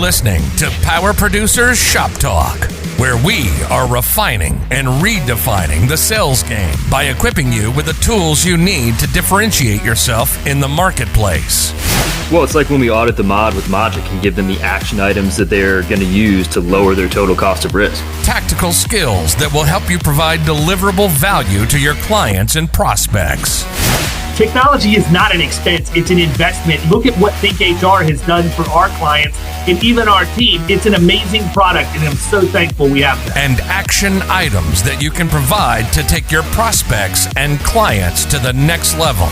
listening to Power Producers Shop Talk, where we are refining and redefining the sales game by equipping you with the tools you need to differentiate yourself in the marketplace. Well, it's like when we audit the mod with Logic and give them the action items that they're going to use to lower their total cost of risk. Tactical skills that will help you provide deliverable value to your clients and prospects. Technology is not an expense, it's an investment. Look at what Think HR has done for our clients and even our team. It's an amazing product, and I'm so thankful we have that. And action items that you can provide to take your prospects and clients to the next level.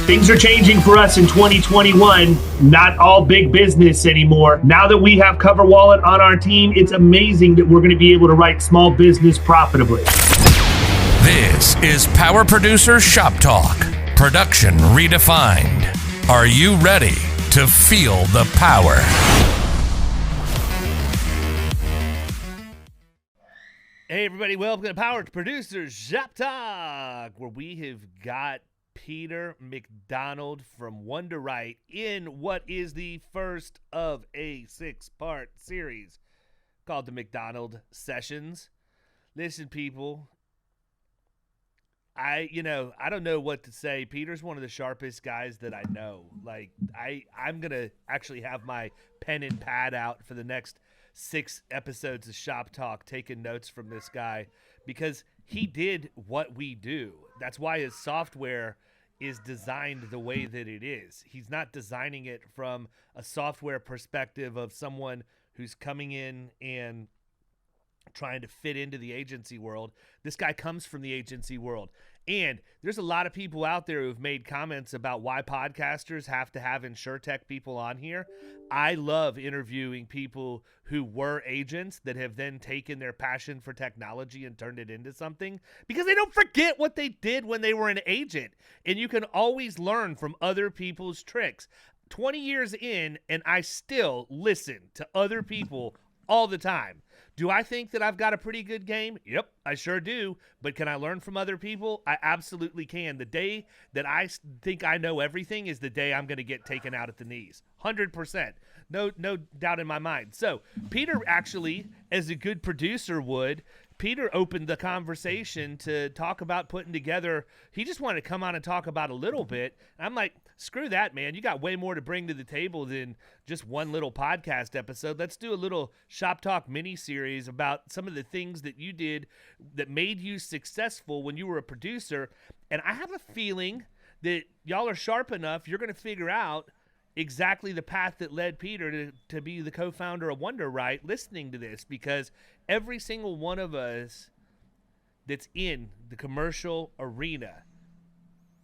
Things are changing for us in 2021. Not all big business anymore. Now that we have CoverWallet on our team, it's amazing that we're going to be able to write small business profitably. This is Power Producer Shop Talk. Production redefined. Are you ready to feel the power? Hey everybody, welcome to Power Producers Shop Talk, where we have got Peter MacDonald from Wunderite in what is the first of a 6-part series called the MacDonald Sessions. Listen, people, I don't know what to say. Peter's one of the sharpest guys that I know. Like, I'm going to actually have my pen and pad out for the next 6 episodes of Shop Talk, taking notes from this guy, because he did what we do. That's why his software is designed the way that it is. He's not designing it from a software perspective of someone who's coming in and trying to fit into the agency world. This guy comes from the agency world. And there's a lot of people out there who've made comments about why podcasters have to have InsurTech people on here. I love interviewing people who were agents that have then taken their passion for technology and turned it into something, because they don't forget what they did when they were an agent. And you can always learn from other people's tricks. 20 years in, and I still listen to other people all the time. Do I think that I've got a pretty good game? Yep, I sure do. But can I learn from other people? I absolutely can. The day that I think I know everything is the day I'm going to get taken out at the knees. 100%. No doubt in my mind. So Peter actually, as a good producer would, Peter opened the conversation to talk about putting together. He just wanted to come on and talk about a little bit. I'm like, screw that, man. You got way more to bring to the table than just one little podcast episode. Let's do a little Shop Talk mini series about some of the things that you did that made you successful when you were a producer. And I have a feeling that y'all are sharp enough, you're going to figure out exactly the path that led Peter to be the co-founder of Wunderite, listening to this, because every single one of us that's in the commercial arena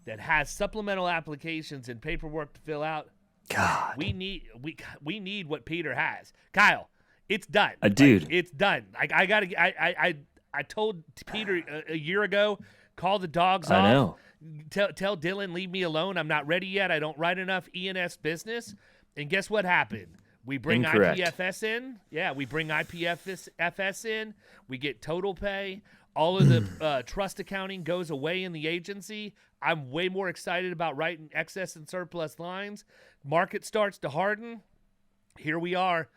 that has supplemental applications and paperwork to fill out, God, we need what Peter has. Kyle, it's done. Dude, it's done. I told Peter a year ago, call the dogs off. I know. Tell Dylan, leave me alone. I'm not ready yet. I don't write enough E&S business. And guess what happened? We bring Incorrect. IPFS in. Yeah, we bring IPFS in. We get total pay. All of the trust accounting goes away in the agency. I'm way more excited about writing excess and surplus lines. Market starts to harden. Here we are.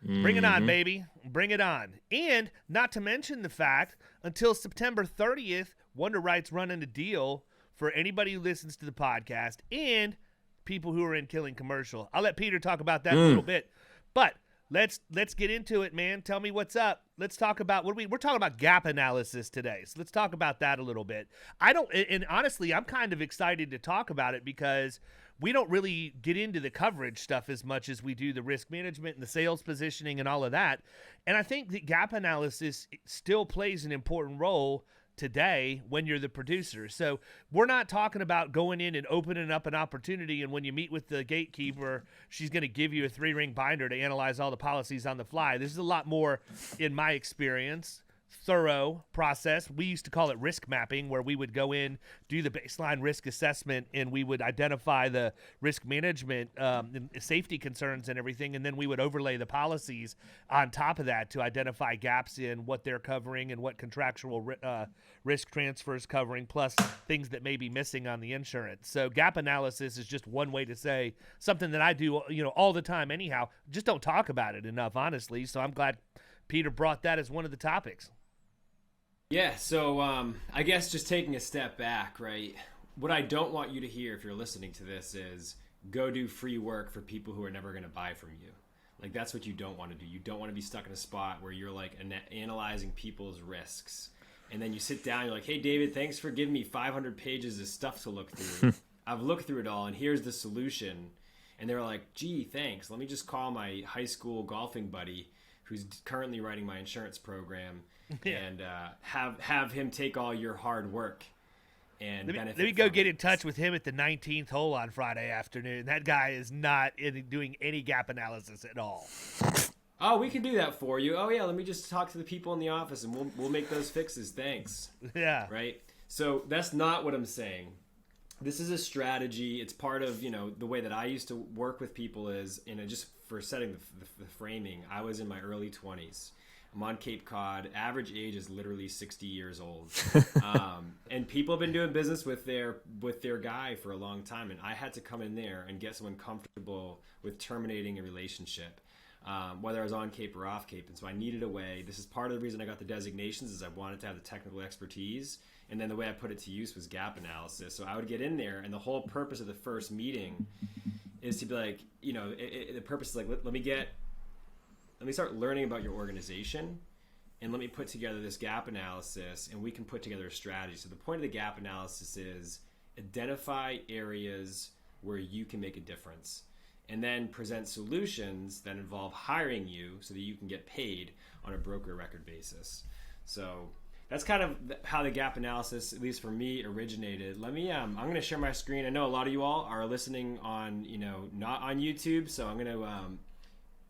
Bring it on, baby. Bring it on. And not to mention the fact, until September 30th, Wunderite's running a deal for anybody who listens to the podcast and people who are in Killing Commercial. I'll let Peter talk about that in a little bit. But let's get into it, man. Tell me what's up. Let's talk about we're talking about gap analysis today. So let's talk about that a little bit. And honestly, I'm kind of excited to talk about it because we don't really get into the coverage stuff as much as we do the risk management and the sales positioning and all of that. And I think that gap analysis still plays an important role today when you're the producer. So we're not talking about going in and opening up an opportunity, and when you meet with the gatekeeper, she's going to give you a 3-ring binder to analyze all the policies on the fly. This is a lot more, in my experience, thorough process. We used to call it risk mapping, where we would go in, do the baseline risk assessment, and we would identify the risk management and safety concerns and everything, and then we would overlay the policies on top of that to identify gaps in what they're covering and what contractual risk transfers covering, plus things that may be missing on the insurance. So gap analysis is just one way to say something that I do, all the time anyhow. Just don't talk about it enough, honestly. So I'm glad Peter brought that as one of the topics. Yeah, so I guess just taking a step back, right? What I don't want you to hear if you're listening to this is go do free work for people who are never going to buy from you. Like, that's what you don't want to do. You don't want to be stuck in a spot where you're like analyzing people's risks. And then you sit down, you're like, hey, David, thanks for giving me 500 pages of stuff to look through. I've looked through it all, and here's the solution. And they were like, gee, thanks. Let me just call my high school golfing buddy who's currently writing my insurance program and have him take all your hard work and benefit. Let me go get in touch with him at the 19th hole on Friday afternoon. That guy is not doing any gap analysis at all. Oh, we can do that for you. Oh, yeah, let me just talk to the people in the office, and we'll make those fixes. Thanks. Yeah. Right? So that's not what I'm saying. This is a strategy. It's part of, the way that I used to work with people is, just for setting the framing, I was in my early 20s. I'm on Cape Cod. Average age is literally 60 years old. And people have been doing business with their guy for a long time. And I had to come in there and get someone comfortable with terminating a relationship, whether I was on Cape or off Cape. And so I needed a way. This is part of the reason I got the designations, is I wanted to have the technical expertise. And then the way I put it to use was gap analysis. So I would get in there, and the whole purpose of the first meeting is to be like, the purpose is like, let me start learning about your organization, and let me put together this gap analysis, and we can put together a strategy. So the point of the gap analysis is identify areas where you can make a difference, and then present solutions that involve hiring you so that you can get paid on a broker record basis. So that's kind of how the gap analysis, at least for me, originated. Let me, I'm going to share my screen. I know a lot of you all are listening on, not on YouTube. So I'm going to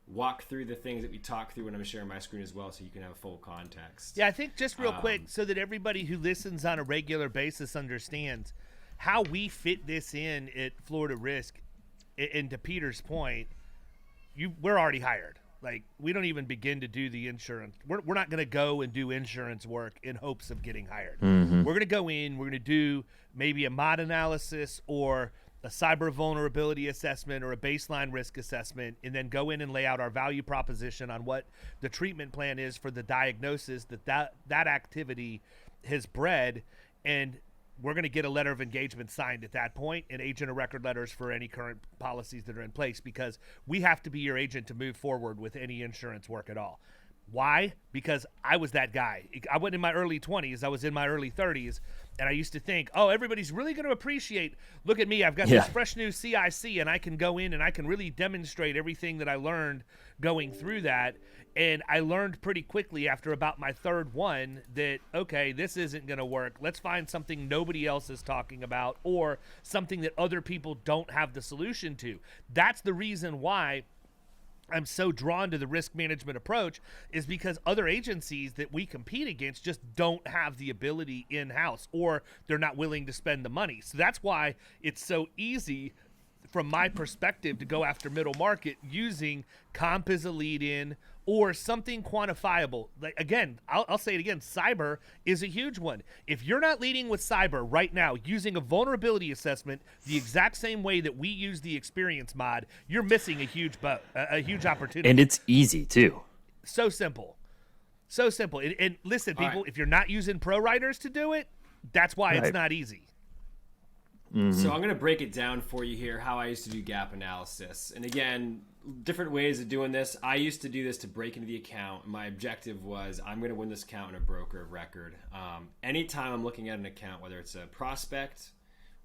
walk through the things that we talk through when I'm sharing my screen as well, so you can have full context. Yeah, I think just real quick, so that everybody who listens on a regular basis understands how we fit this in at Florida Risk. And to Peter's point, we're already hired. Like, we don't even begin to do the insurance. We're not going to go and do insurance work in hopes of getting hired. Mm-hmm. We're going to go in, we're going to do maybe a mod analysis or a cyber vulnerability assessment or a baseline risk assessment, and then go in and lay out our value proposition on what the treatment plan is for the diagnosis that activity has bred. And we're going to get a letter of engagement signed at that point, and agent of record letters for any current policies that are in place, because we have to be your agent to move forward with any insurance work at all. Why? Because I was that guy. I wasn't in my early 20s. I was in my early 30s, and I used to think, oh, everybody's really going to appreciate, look at me, I've got this fresh new CIC, and I can go in and I can really demonstrate everything that I learned going through that. And I learned pretty quickly after about my third one that, okay, this isn't going to work. Let's find something nobody else is talking about, or something that other people don't have the solution to. That's the reason why I'm so drawn to the risk management approach, is because other agencies that we compete against just don't have the ability in-house, or they're not willing to spend the money. So that's why it's so easy from my perspective to go after middle market using comp as a lead-in or something quantifiable. Like, again, I'll say it again, cyber is a huge one. If you're not leading with cyber right now using a vulnerability assessment the exact same way that we use the experience mod, you're missing a huge huge opportunity. And it's easy too. So simple. So simple. And listen, people, if you're not using pro writers to do it, that's why it's not easy. Mm-hmm. So I'm going to break it down for you here, how I used to do gap analysis. And again, different ways of doing this. I used to do this to break into the account. My objective was, I'm going to win this account in a broker of record. Anytime I'm looking at an account, whether it's a prospect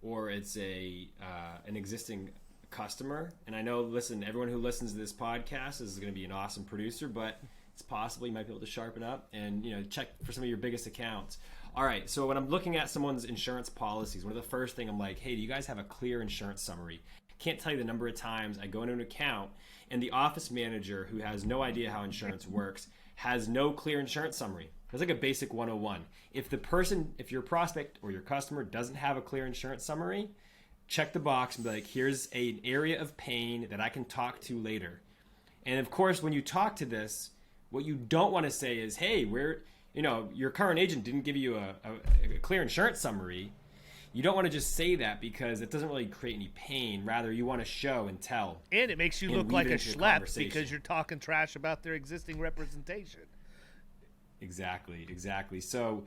or it's an existing customer, and I know, listen, everyone who listens to this podcast is going to be an awesome producer, but it's possible you might be able to sharpen up and check for some of your biggest accounts. All right, so when I'm looking at someone's insurance policies, one of the first thing I'm like, hey, do you guys have a clear insurance summary? Can't tell you the number of times I go into an account and the office manager, who has no idea how insurance works, has no clear insurance summary. It's like a basic 101. If your prospect or your customer doesn't have a clear insurance summary, check the box and be like, here's an area of pain that I can talk to later. And of course, when you talk to this, what you don't want to say is, hey, your current agent didn't give you a clear insurance summary. You don't want to just say that because it doesn't really create any pain. Rather, you want to show and tell. And it makes you look like a schlep because you're talking trash about their existing representation. Exactly. So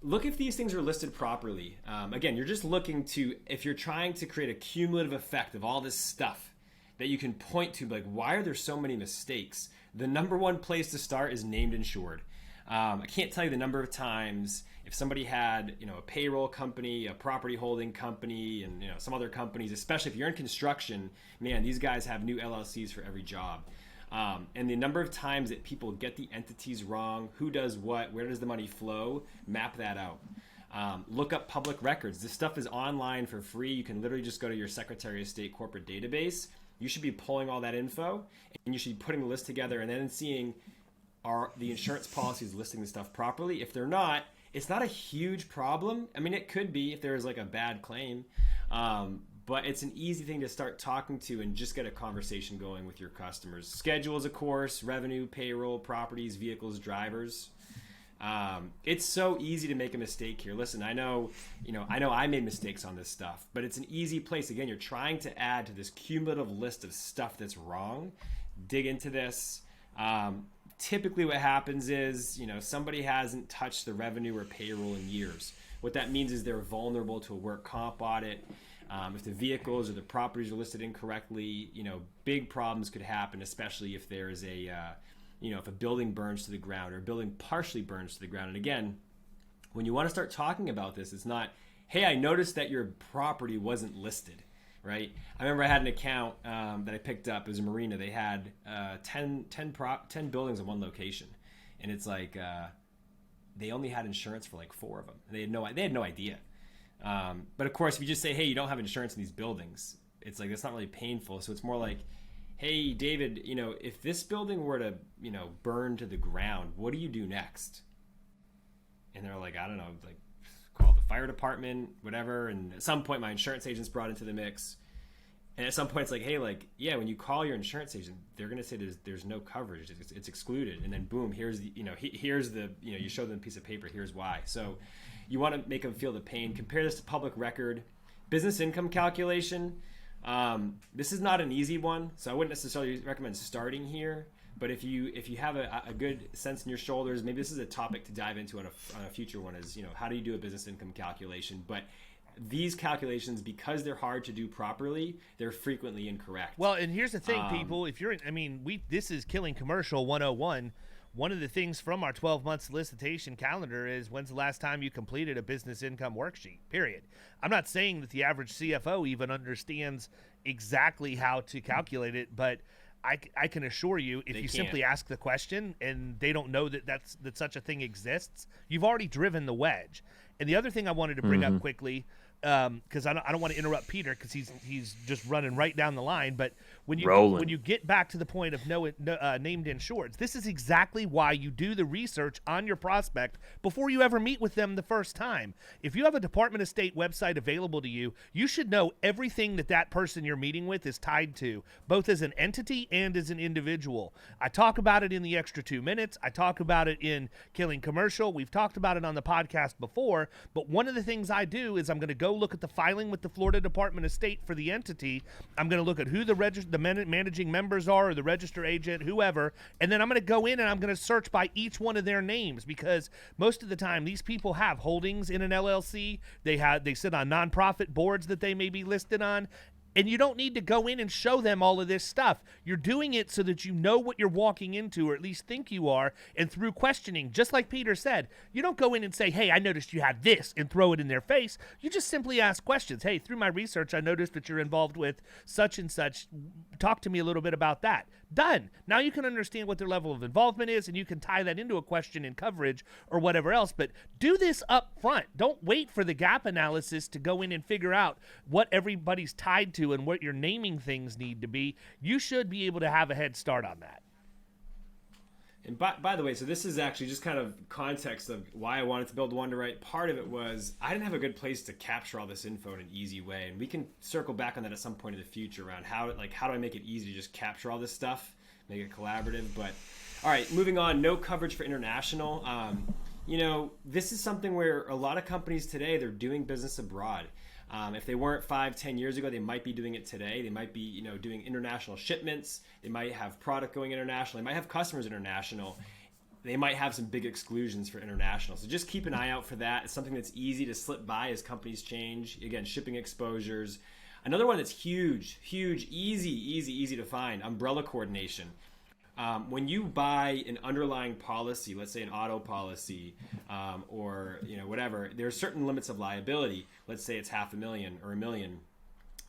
look if these things are listed properly. Again, you're just looking to, if you're trying to create a cumulative effect of all this stuff that you can point to, like, why are there so many mistakes? The number one place to start is named insured. I can't tell you the number of times if somebody had, a payroll company, a property holding company, and some other companies, especially if you're in construction, man, these guys have new LLCs for every job. And the number of times that people get the entities wrong, who does what, where does the money flow, map that out. Look up public records. This stuff is online for free. You can literally just go to your Secretary of State corporate database. You should be pulling all that info, and you should be putting the list together and then seeing, are the insurance policies listing the stuff properly? If they're not, it's not a huge problem. I mean, it could be if there's like a bad claim, but it's an easy thing to start talking to and just get a conversation going with your customers. Schedules, of course, revenue, payroll, properties, vehicles, drivers. It's so easy to make a mistake here. Listen, I know I made mistakes on this stuff, but it's an easy place. Again, you're trying to add to this cumulative list of stuff that's wrong. Dig into this. Typically what happens is, somebody hasn't touched the revenue or payroll in years. What that means is they're vulnerable to a work comp audit. If the vehicles or the properties are listed incorrectly, big problems could happen, especially if there's if a building burns to the ground or a building partially burns to the ground. And again, when you want to start talking about this, it's not, hey, I noticed that your property wasn't listed. Right. I remember I had an account that I picked up. It was a marina. They had 10 buildings in one location, and it's like they only had insurance for like 4 of them. And they had no idea. But of course, if you just say, hey, you don't have insurance in these buildings, it's like that's not really painful. So it's more like, hey, David, if this building were to burn to the ground, what do you do next? And they're like, I don't know, like, call the fire department, whatever. And at some point my insurance agent's brought into the mix. And at some point it's like, hey, when you call your insurance agent, they're going to say there's no coverage. It's excluded. And then boom, here's the, you show them a piece of paper. Here's why. So you want to make them feel the pain. Compare this to public record. Business income calculation. This is not an easy one. So I wouldn't necessarily recommend starting here. But if you have a good sense in your shoulders, maybe this is a topic to dive into on a future one is, how do you do a business income calculation? But these calculations, because they're hard to do properly, they're frequently incorrect. Well, and here's the thing, people. If you're this is Killing Commercial 101. One of the things from our 12-month solicitation calendar is when's the last time you completed a business income worksheet, period. I'm not saying that the average CFO even understands exactly how to calculate it, but I can assure you, if you simply ask the question and they don't know that such a thing exists, you've already driven the wedge. And the other thing I wanted to bring up quickly, because I don't want to interrupt Peter because he's just running right down the line. But when you get back to the point of named insureds, this is exactly why you do the research on your prospect before you ever meet with them the first time. If you have a Department of State website available to you, you should know everything that person you're meeting with is tied to, both as an entity and as an individual. I talk about it in the extra 2 minutes. I talk about it in Killing Commercial. We've talked about it on the podcast before. But one of the things I do is I'm going to go look at the filing with the Florida Department of State for the entity. I'm going to look at who the managing members are or the register agent, whoever, and then I'm going to go in and I'm going to search by each one of their names, because most of the time these people have holdings in an LLC. They sit on nonprofit boards that they may be listed on. And you don't need to go in and show them all of this stuff. You're doing it so that you know what you're walking into, or at least think you are, and through questioning, just like Peter said, you don't go in and say, hey, I noticed you had this, and throw it in their face. You just simply ask questions. Hey, through my research, I noticed that you're involved with such and such. Talk to me a little bit about that. Done. Now you can understand what their level of involvement is, and you can tie that into a question in coverage or whatever else. But do this up front. Don't wait for the gap analysis to go in and figure out what everybody's tied to and what your naming things need to be. You should be able to have a head start on that. And by the way, so this is actually just kind of context of why I wanted to build Wunderite. Part of it was I didn't have a good place to capture all this info in an easy way. And we can circle back on that at some point in the future around how do I make it easy to just capture all this stuff, make it collaborative. But all right, moving on, no coverage for international. This is something where a lot of companies today, they're doing business abroad. If they weren't 5-10 years ago, they might be doing it today. They might be, doing international shipments. They might have product going international. They might have customers international. They might have some big exclusions for international. So just keep an eye out for that. It's something that's easy to slip by as companies change. Again, shipping exposures. Another one that's huge, easy to find, umbrella coordination. When you buy an underlying policy, let's say an auto policy, or whatever, there are certain limits of liability. Let's say it's $500,000 or $1 million.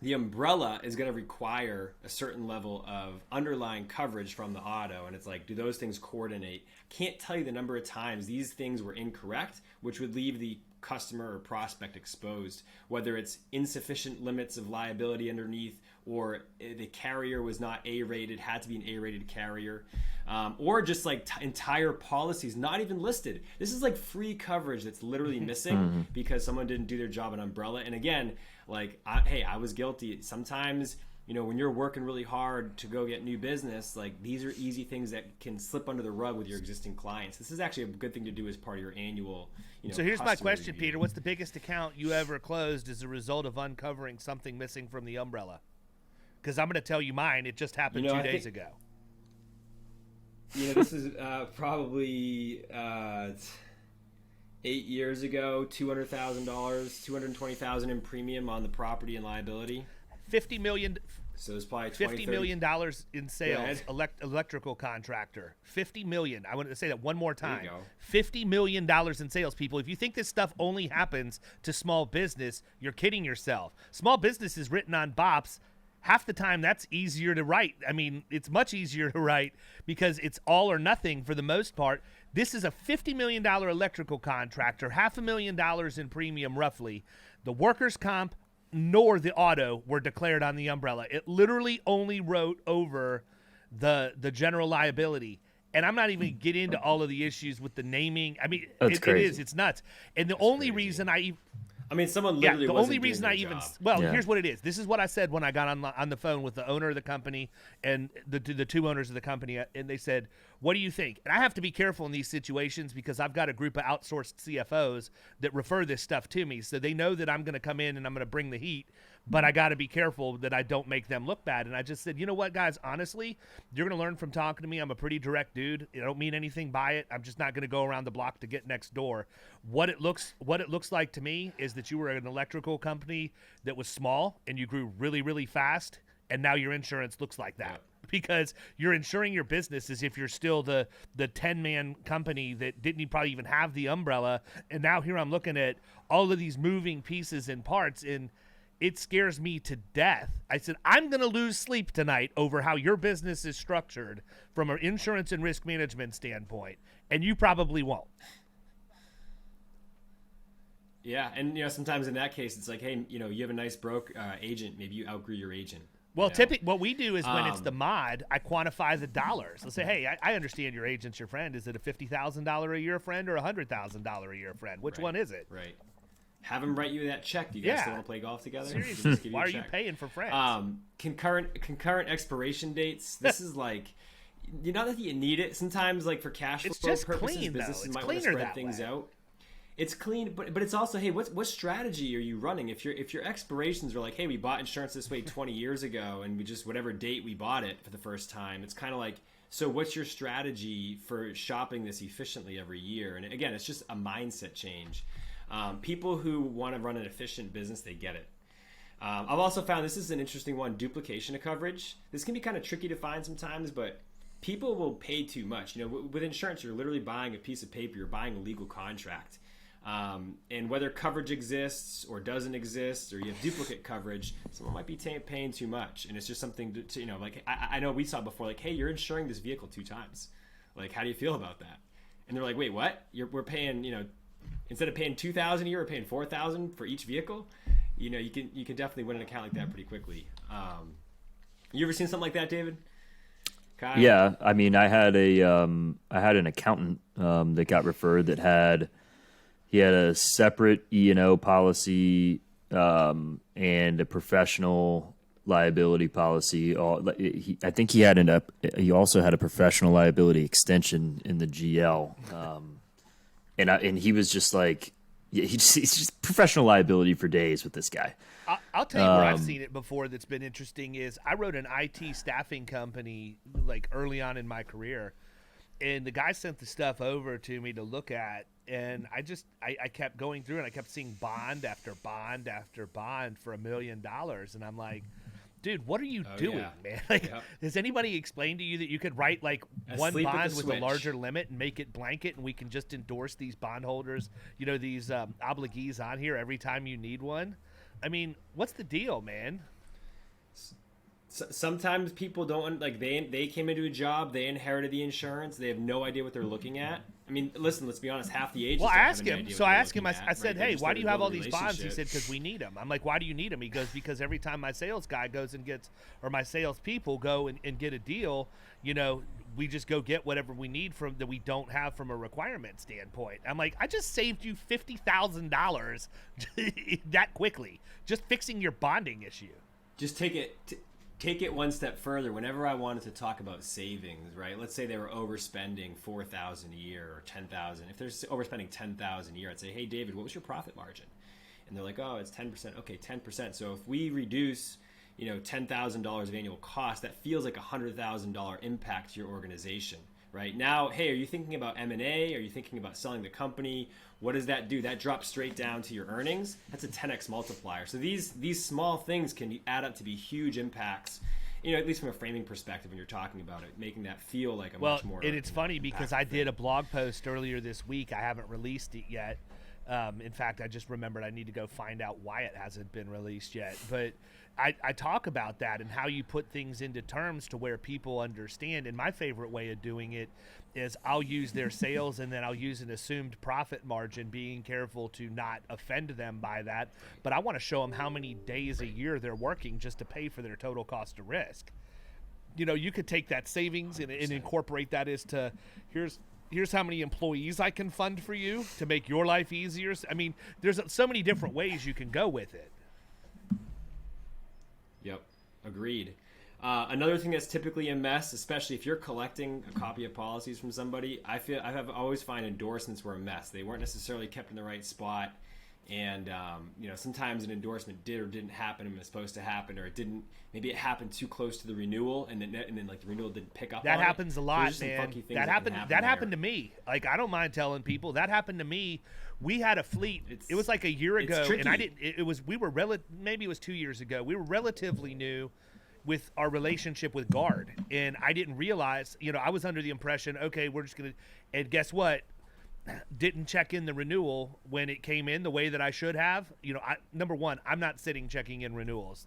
The umbrella is going to require a certain level of underlying coverage from the auto, and it's like, do those things coordinate? Can't tell you the number of times these things were incorrect, which would leave the customer or prospect exposed, whether it's insufficient limits of liability underneath, or the carrier was not A-rated, had to be an A-rated carrier, or just like entire policies not even listed. This is like free coverage that's literally missing because someone didn't do their job on umbrella. And again, I was guilty. Sometimes, when you're working really hard to go get new business, like these are easy things that can slip under the rug with your existing clients. This is actually a good thing to do as part of your annual, So here's my question, review. Peter. What's the biggest account you ever closed as a result of uncovering something missing from the umbrella? Because I'm going to tell you mine. It just happened 2 days ago. This is probably 8 years ago, $200,000, $220,000 in premium on the property and liability. $50 million. So it's probably $50 million in sales. Electrical contractor. $50 million. I want to say that one more time. There you $50 million in sales, people. If you think this stuff only happens to small business, you're kidding yourself. Small business is written on BOPs. Half the time, that's easier to write. I mean, it's much easier to write because it's all or nothing for the most part. This is a $50 million electrical contractor, $500,000 in premium roughly. The workers' comp nor the auto were declared on the umbrella. It literally only wrote over the general liability. And I'm not even get into all of the issues with the naming. I mean, it is. It's nuts. And the only reason someone literally the wasn't only reason I doing even their job. here's what it is. This is what I said when I got on the phone with the owner of the company and the two owners of the company, and they said, "What do you think?" And I have to be careful in these situations because I've got a group of outsourced CFOs that refer this stuff to me, so they know that I'm going to come in and I'm going to bring the heat. But I got to be careful that I don't make them look bad. And I just said, you know what, guys? Honestly, you're going to learn from talking to me. I'm a pretty direct dude. I don't mean anything by it. I'm just not going to go around the block to get next door. What it looks like to me is that you were an electrical company that was small and you grew really, really fast, and now your insurance looks like that. Because you're insuring your business as if you're still the 10-man company that didn't probably even have the umbrella. And now here I'm looking at all of these moving pieces and parts, and it scares me to death. I said, I'm going to lose sleep tonight over how your business is structured from an insurance and risk management standpoint, and you probably won't. Yeah, and sometimes in that case, it's like, hey, you have a nice broke agent. Maybe you outgrew your agent. Well, typically, what we do is when it's the mod, I quantify the dollars. Let's say, hey, I understand your agent's your friend. Is it a $50,000 a year friend or a $100,000 a year friend? Which one is it? Right. Have them write you that check. Do you guys still want to play golf together? Seriously, why are you paying for friends? Concurrent expiration dates. This is like, not that you need it. Sometimes, like for cash flow purposes, clean, businesses might want to spread things out. It's clean, but it's also, hey, what strategy are you running? If your expirations are like, hey, we bought insurance this way 20 years ago, and we just whatever date we bought it for the first time, it's kind of like, so what's your strategy for shopping this efficiently every year? And again, it's just a mindset change. People who want to run an efficient business, they get it. I've also found this is an interesting one, duplication of coverage. This can be kind of tricky to find sometimes, but people will pay too much. With insurance, you're literally buying a piece of paper. You're buying a legal contract. And whether coverage exists or doesn't exist, or you have duplicate coverage, someone might be paying too much. And it's just something to like, I know we saw before, like, hey, you're insuring this vehicle 2 times. Like, how do you feel about that? And they're like, wait, what? We're paying, instead of paying $2,000 a year, we're paying $4,000 for each vehicle. You can definitely win an account like that pretty quickly. You ever seen something like that, David? Kyle? Yeah, I mean, I had an accountant that got referred that he had a separate E&O policy and a professional liability policy. I think he also had a professional liability extension in the GL, and he was just like, he's just professional liability for days with this guy. I'll tell you where I've seen it before that's been interesting is I wrote an IT staffing company like early on in my career, and the guy sent the stuff over to me to look at, and I kept going through and I kept seeing bond after bond after bond for $1 million, and I'm like, dude, what are you doing, man? Like, Has anybody explained to you that you could write like one bond with a larger limit and make it blanket, and we can just endorse these bondholders, these obligees on here every time you need one? I mean, what's the deal, man? Sometimes people don't like they came into a job, they inherited the insurance, they have no idea what they're looking at. I mean, listen, let's be honest, half the agents. Well, I asked him. I said, hey, why do you have all these bonds? He said, because we need them. I'm like, why do you need them? He goes, because every time my sales guy goes and gets, or my sales people go and get a deal, we just go get whatever we need from that we don't have from a requirement standpoint. I'm like, I just saved you $50,000 that quickly, just fixing your bonding issue. Just take it one step further. Whenever I wanted to talk about savings, right? Let's say they were overspending $4,000 a year or $10,000. If they're overspending $10,000 a year, I'd say, hey, David, what was your profit margin? And they're like, oh, it's 10%. Okay, 10%. So if we reduce, $10,000 of annual cost, that feels like $100,000 impact to your organization, right? Now, hey, are you thinking about M&A? Are you thinking about selling the company? What does that do? That drops straight down to your earnings. That's a 10x multiplier. So these small things can add up to be huge impacts, at least from a framing perspective when you're talking about it, making that feel like a much more. And it's funny because I did a blog post earlier this week. I haven't released it yet. In fact, I just remembered I need to go find out why it hasn't been released yet. But I talk about that and how you put things into terms to where people understand. And my favorite way of doing it is I'll use their sales and then I'll use an assumed profit margin, being careful to not offend them by that. But I want to show them how many days a year they're working just to pay for their total cost of risk. You could take that savings and incorporate that as to here's how many employees I can fund for you to make your life easier. I mean, there's so many different ways you can go with it. Yep, agreed. Another thing that's typically a mess, especially if you're collecting a copy of policies from somebody, I always find endorsements were a mess. They weren't necessarily kept in the right spot, and sometimes an endorsement did or didn't happen and was supposed to happen, or it didn't. Maybe it happened too close to the renewal, and then like the renewal didn't pick up. That on happens it. a lot, man. That happened to me. Like, I don't mind telling people that happened to me. We had a fleet. It was like a year ago, and I didn't. Maybe it was 2 years ago. We were relatively new with our relationship with Guard, and I didn't realize. I was under the impression, okay, we're just gonna. And guess what? Didn't check in the renewal when it came in the way that I should have. Number one, I'm not sitting checking in renewals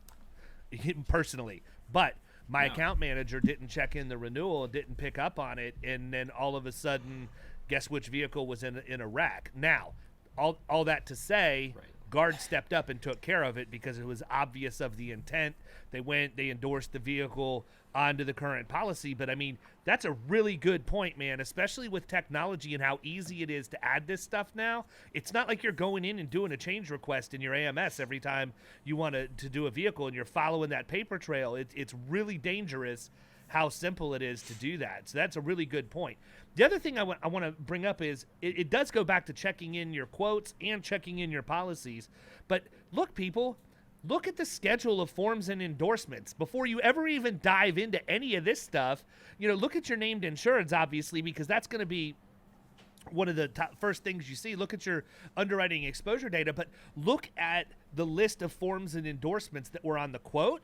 personally, but my account manager didn't check in the renewal and didn't pick up on it, and then all of a sudden, guess which vehicle was in a wreck. Now, all that to say, Guard stepped up and took care of it because it was obvious of the intent. They endorsed the vehicle onto the current policy. But I mean, that's a really good point, man, especially with technology and how easy it is to add this stuff now. It's not like you're going in and doing a change request in your AMS every time you want to do a vehicle and you're following that paper trail. It's really dangerous how simple it is to do that. So that's a really good point. The other thing I want to bring up is it does go back to checking in your quotes and checking in your policies. But look, people, look at the schedule of forms and endorsements before you ever even dive into any of this stuff. Look at your named insureds, obviously, because that's going to be one of the first things you see. Look at your underwriting exposure data, but look at the list of forms and endorsements that were on the quote,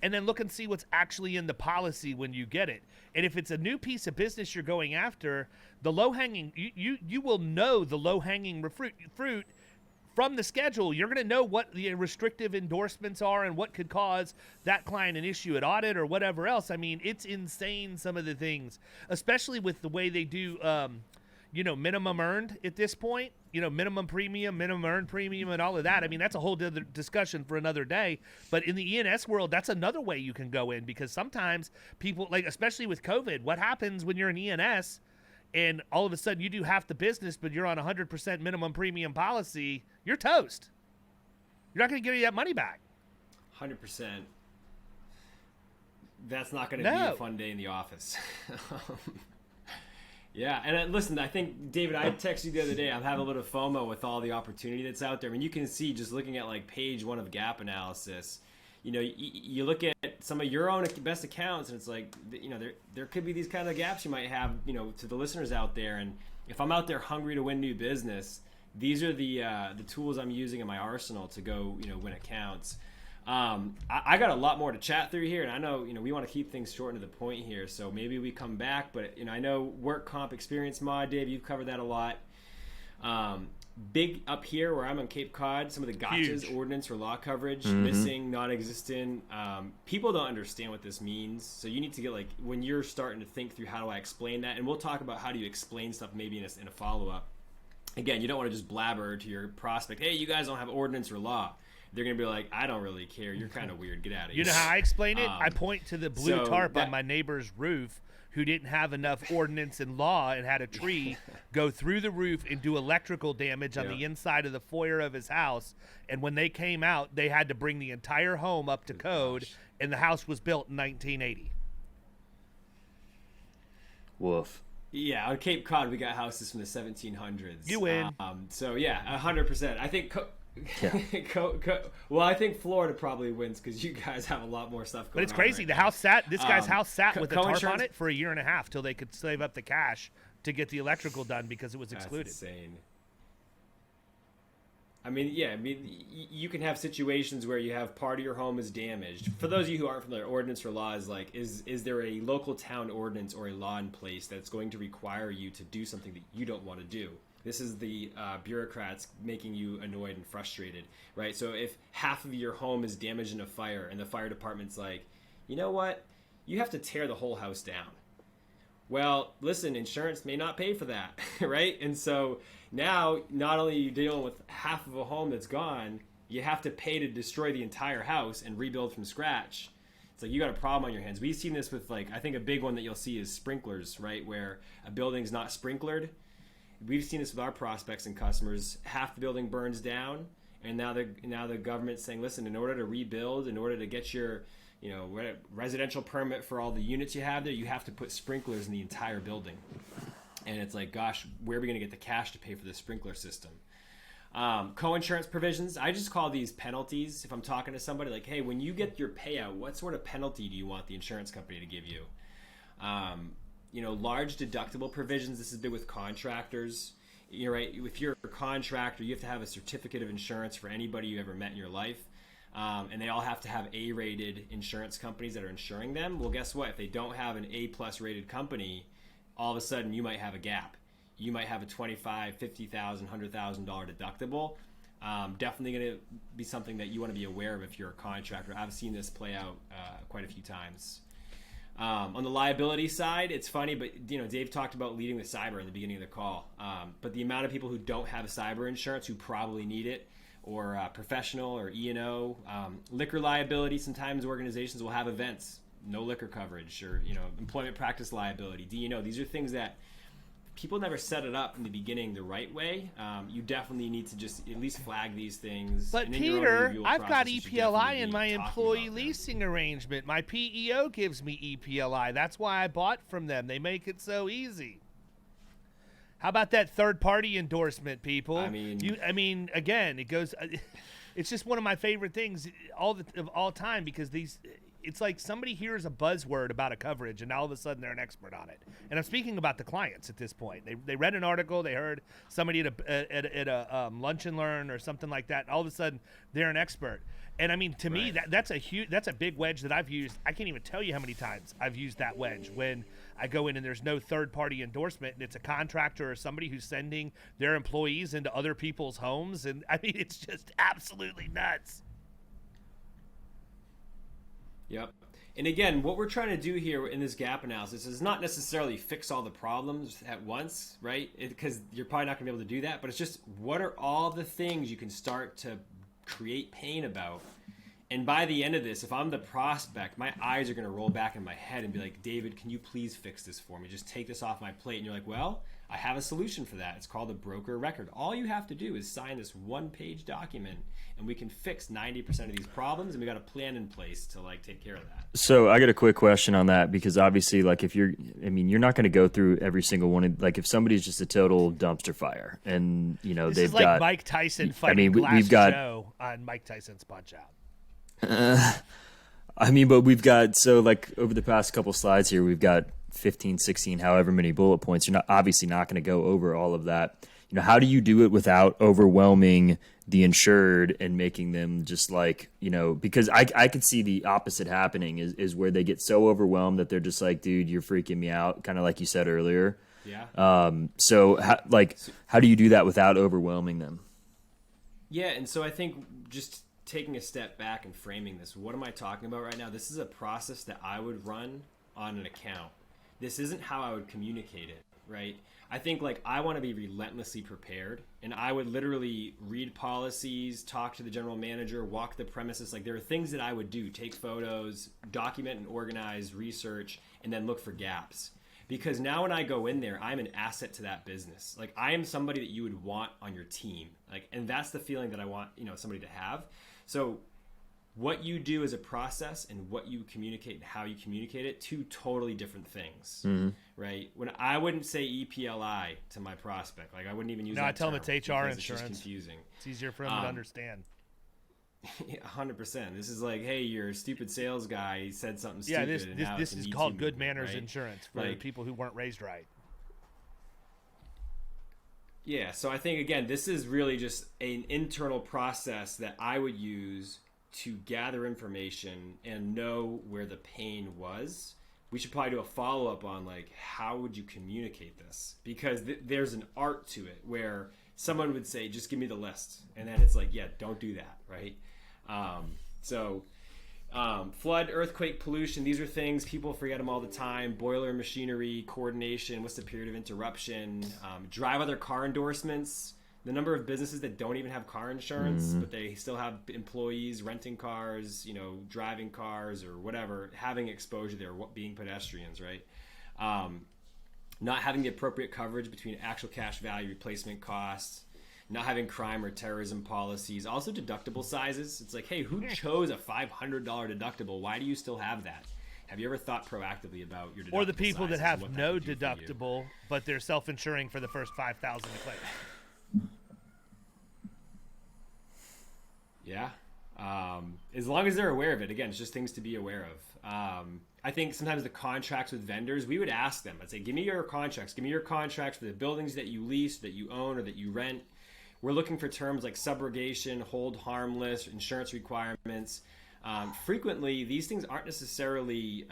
and then look and see what's actually in the policy when you get it. And if it's a new piece of business you're going after, the low-hanging, you will know the low-hanging fruit from the schedule. You're going to know what the restrictive endorsements are and what could cause that client an issue at audit or whatever else. I mean, it's insane, some of the things, especially with the way they do minimum earned at this point, minimum premium, minimum earned premium, and all of that. I mean, that's a whole other discussion for another day. But in the E&S world, that's another way you can go in, because sometimes people, like, especially with COVID, what happens when you're in E&S and all of a sudden you do half the business, but you're on 100% minimum premium policy, you're toast. You're not going to give you that money back. 100%. That's not going to be a fun day in the office. Yeah, and listen, I think, David, I texted you the other day, I'm having a little FOMO with all the opportunity that's out there. I mean, you can see just looking at like page 1 of gap analysis, you look at some of your own best accounts, and it's like, there could be these kind of gaps you might have, to the listeners out there. And if I'm out there hungry to win new business, these are the tools I'm using in my arsenal to go, win accounts. I got a lot more to chat through here, and I know, we want to keep things short and to the point here, so maybe we come back. But, I know work comp experience mod, Dave, you've covered that a lot. Big up here where I'm on Cape Cod, some of the gotchas, ordinance or law coverage, missing, non-existent. People don't understand what this means, so you need to get, like, when you're starting to think through how do I explain that, and we'll talk about how do you explain stuff maybe in a follow-up. Again, you don't want to just blabber to your prospect, hey, you guys don't have ordinance or law. They're going to be like, I don't really care. You're kind of weird. Get out of here. You know how I explain it? I point to the blue tarp on my neighbor's roof who didn't have enough ordinance and law and had a tree go through the roof and do electrical damage on the inside of the foyer of his house. And when they came out, they had to bring the entire home up to code, and the house was built in 1980. Woof. Yeah, on Cape Cod, we got houses from the 1700s. You win. So, yeah, 100%. I think... Yeah. Well, I think Florida probably wins because you guys have a lot more stuff going on. But it's crazy. Right The now. house sat. This guy's house sat with a tarp on it for 1.5 years till they could save up the cash to get the electrical done because it was excluded. That's insane. I mean, you can have situations where you have part of your home is damaged. For those of you who aren't familiar, ordinance or law is like, is there a local town ordinance or a law in place that's going to require you to do something that you don't want to do? This is the bureaucrats making you annoyed and frustrated, right? So if half of your home is damaged in a fire and the fire department's like, you know what? You have to tear the whole house down. Well, listen, insurance may not pay for that, right? And so now not only are you dealing with half of a home that's gone, you have to pay to destroy the entire house and rebuild from scratch. It's like you got a problem on your hands. We've seen this with, like, I think a big one that you'll see is sprinklers, right? Where a building's not sprinklered. We've seen this with our prospects and customers. Half the building burns down, and now the government's saying, listen, in order to rebuild, in order to get your residential permit for all the units you have there, you have to put sprinklers in the entire building. And it's like, gosh, where are we going to get the cash to pay for the sprinkler system? Co-insurance provisions, I just call these penalties. If I'm talking to somebody, like, hey, when you get your payout, what sort of penalty do you want the insurance company to give you? Large deductible provisions. This is big with contractors. You're right. If you're a contractor, you have to have a certificate of insurance for anybody you ever met in your life. And they all have to have A-rated insurance companies that are insuring them. Well, guess what? If they don't have an A-plus rated company, all of a sudden you might have a gap. You might have a $25,000, $50,000, $100,000 deductible. Definitely going to be something that you want to be aware of if you're a contractor. I've seen this play out quite a few times. On the liability side, it's funny, but Dave talked about leading with cyber in the beginning of the call. But the amount of people who don't have cyber insurance who probably need it, or professional or E&O, liquor liability. Sometimes organizations will have events, no liquor coverage, or employment practice liability, D&O. These are things that people never set it up in the beginning the right way. You definitely need to just at least flag these things. But Peter, I've got EPLI in my employee leasing arrangement. My PEO gives me EPLI. That's why I bought from them. They make it so easy. How about that third-party endorsement, people? Again, it goes. It's just one of my favorite things of all time, because it's like somebody hears a buzzword about a coverage and all of a sudden they're an expert on it. And I'm speaking about the clients at this point. They read an article, they heard somebody at a lunch and learn or something like that, and all of a sudden they're an expert. And to me, that's a big wedge that I've used. I can't even tell you how many times I've used that wedge when I go in and there's no third-party endorsement, and it's a contractor or somebody who's sending their employees into other people's homes. And it's just absolutely nuts. Yep. And again, what we're trying to do here in this gap analysis is not necessarily fix all the problems at once, right? Because you're probably not going to be able to do that. But it's just, what are all the things you can start to create pain about? And by the end of this, if I'm the prospect, my eyes are going to roll back in my head and be like, David, can you please fix this for me? Just take this off my plate. And you're like, well, I have a solution for that. It's called a broker record. All you have to do is sign this one-page document, and we can fix 90% of these problems, and we got a plan in place to like take care of that. So I got a quick question on that, because obviously, like, you're not going to go through every single one. Like, if somebody's just a total dumpster fire, and this they've is like got Mike Tyson fighting Glass Joe on Mike Tyson's Punch Out. But we've got, so like over the past couple slides here, we've got 15, 16, however many bullet points. You're obviously not going to go over all of that. How do you do it without overwhelming the insured and making them just like, because I could see the opposite happening is where they get so overwhelmed that they're just like, dude, you're freaking me out. Kind of like you said earlier. Yeah. So how do you do that without overwhelming them? Yeah. And so I think just taking a step back and framing this, what am I talking about right now? This is a process that I would run on an account. This isn't how I would communicate it, right? I think like I want to be relentlessly prepared, and I would literally read policies, talk to the general manager, walk the premises. Like, there are things that I would do: take photos, document and organize, research, and then look for gaps. Because now when I go in there, I'm an asset to that business. Like, I am somebody that you would want on your team. Like, and that's the feeling that I want, somebody to have. So what you do as a process and what you communicate and how you communicate it, two totally different things, right? When I wouldn't say EPLI to my prospect, like I wouldn't even use that I tell term them it's HR insurance. It's just confusing. It's easier for them to understand. 100%. This is like, hey, your stupid sales guy said something yeah, stupid. This is called good manners right? insurance for like, people who weren't raised right. Yeah, so I think, again, this is really just an internal process that I would use to gather information and know where the pain was. We should probably do a follow-up on, like, how would you communicate this? Because there's an art to it where someone would say, just give me the list. And then it's like, yeah, don't do that, right? Flood, earthquake, pollution, these are things, people forget them all the time. Boiler, machinery, coordination, what's the period of interruption, drive other car endorsements, the number of businesses that don't even have car insurance, but they still have employees renting cars, driving cars or whatever, having exposure there, being pedestrians, right? Not having the appropriate coverage between actual cash value, replacement costs, not having crime or terrorism policies, also deductible sizes. It's like, hey, who chose a $500 deductible? Why do you still have that? Have you ever thought proactively about your deductible? Or the people that have no that deductible, but they're self-insuring for the first 5,000 to claim. Yeah. As long as they're aware of it. Again, it's just things to be aware of. I think sometimes the contracts with vendors, we would ask them, I'd say, give me your contracts. Give me your contracts for the buildings that you lease, that you own, or that you rent. We're looking for terms like subrogation, hold harmless, insurance requirements. Frequently, these things aren't necessarily,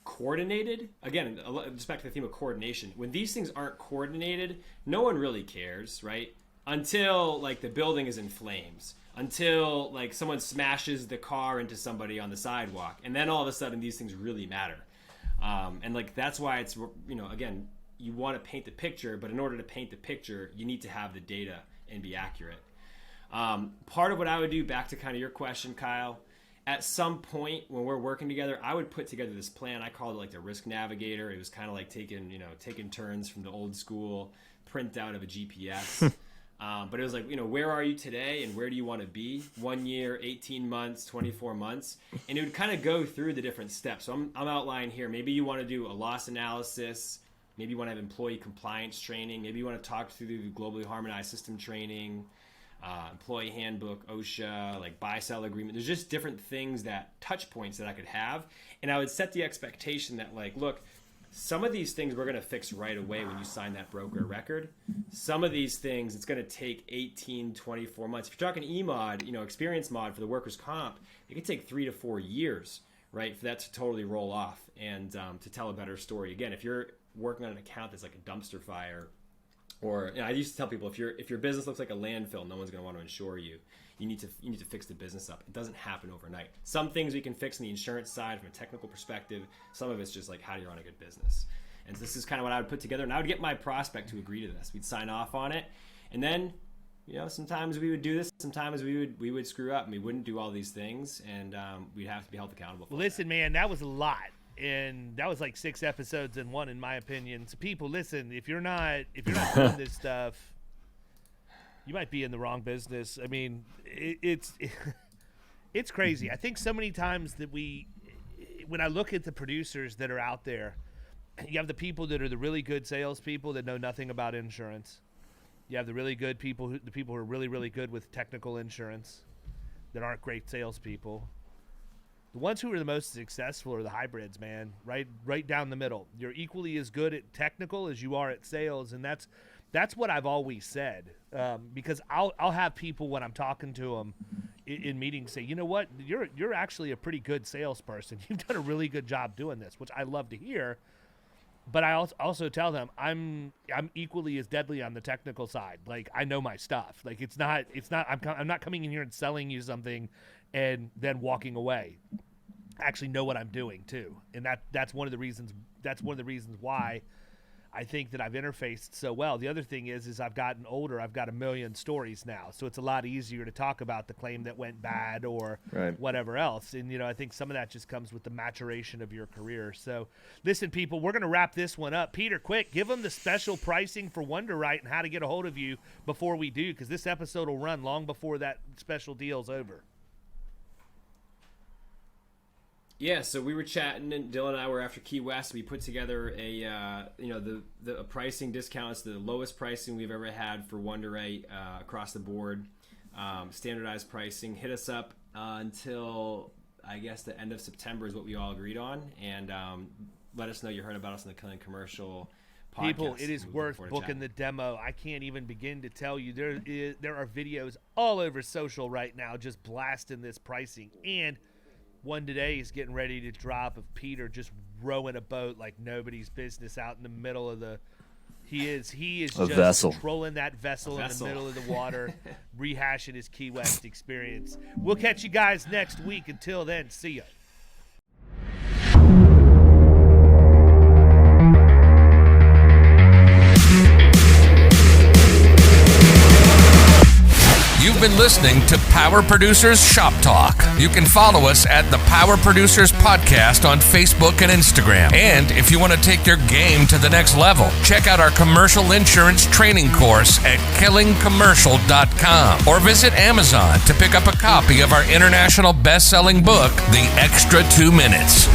coordinated. Again, just back to the theme of coordination. When these things aren't coordinated, no one really cares, right? Until, like, the building is in flames. Until, like, someone smashes the car into somebody on the sidewalk. And then all of a sudden, these things really matter. And, like, that's why it's, again, you want to paint the picture, but in order to paint the picture, you need to have the data and be accurate. Part of what I would do, back to kind of your question, Kyle, at some point when we're working together, I would put together this plan. I called it like the risk navigator. It was kind of like taking turns from the old school printout of a GPS. But it was like, where are you today and where do you want to be? 1 year, 18 months, 24 months. And it would kind of go through the different steps. So I'm outlining here. Maybe you want to do a loss analysis. Maybe you want to have employee compliance training. Maybe you want to talk through the globally harmonized system training, employee handbook, OSHA, like buy-sell agreement. There's just different things, that touch points that I could have. And I would set the expectation that, like, look, some of these things we're going to fix right away when you sign that broker record. Some of these things, it's going to take 18, 24 months. If you're talking E-mod, experience mod for the workers' comp, it could take 3 to 4 years, right, for that to totally roll off and to tell a better story. Again, if you're working on an account that's like a dumpster fire, Or I used to tell people, if your business looks like a landfill, no one's going to want to insure you. You need to fix the business up. It doesn't happen overnight. Some things we can fix on the insurance side from a technical perspective. Some of it's just like, how do you run a good business? And so this is kind of what I would put together. And I would get my prospect to agree to this. We'd sign off on it, and then, sometimes we would do this. Sometimes we would screw up, and we wouldn't do all these things, and we'd have to be held accountable for Listen, man, that was a lot. And that was like 6 episodes in one, in my opinion. So people, listen, if you're not doing this stuff, you might be in the wrong business. I mean, it's crazy. I think so many times that when I look at the producers that are out there, you have the people that are the really good salespeople that know nothing about insurance. You have the really good people, the people who are really, really good with technical insurance that aren't great salespeople. The ones who are the most successful are the hybrids, man. Right down the middle. You're equally as good at technical as you are at sales, and that's what I've always said. Because I'll have people when I'm talking to them in meetings say, you know what, you're actually a pretty good salesperson. You've done a really good job doing this, which I love to hear. But I also tell them I'm equally as deadly on the technical side. Like, I know my stuff. Like, it's not I'm not coming in here and selling you something and then walking away. I actually know what I'm doing too, and that's one of the reasons why I think that I've interfaced so well. The other thing is I've gotten older. I've got a million stories now, so it's a lot easier to talk about the claim that went bad or whatever else. And I think some of that just comes with the maturation of your career. So, listen, people, we're going to wrap this one up. Peter, quick, give them the special pricing for Wunderite and how to get a hold of you before we do, because this episode will run long before that special deal's over. Yeah, so we were chatting, and Dylan and I were after Key West. We put together a pricing discount. It's the lowest pricing we've ever had for Wunderite across the board. Standardized pricing. Hit us up until, I guess, the end of September is what we all agreed on, and let us know you heard about us on the Killing Commercial podcast. People, it is worth booking the demo. I can't even begin to tell you. There are videos all over social right now just blasting this pricing, and one today is getting ready to drop of Peter just rowing a boat like nobody's business out in the middle of the. He is just vessel. Controlling that vessel in the middle of the water, rehashing his Key West experience. We'll catch you guys next week. Until then, see ya. You've been listening to Power Producers Shop Talk. You can follow us at the Power Producers Podcast on Facebook and Instagram. And if you want to take your game to the next level, check out our commercial insurance training course at killingcommercial.com or visit Amazon to pick up a copy of our international best-selling book, The Extra 2 Minutes.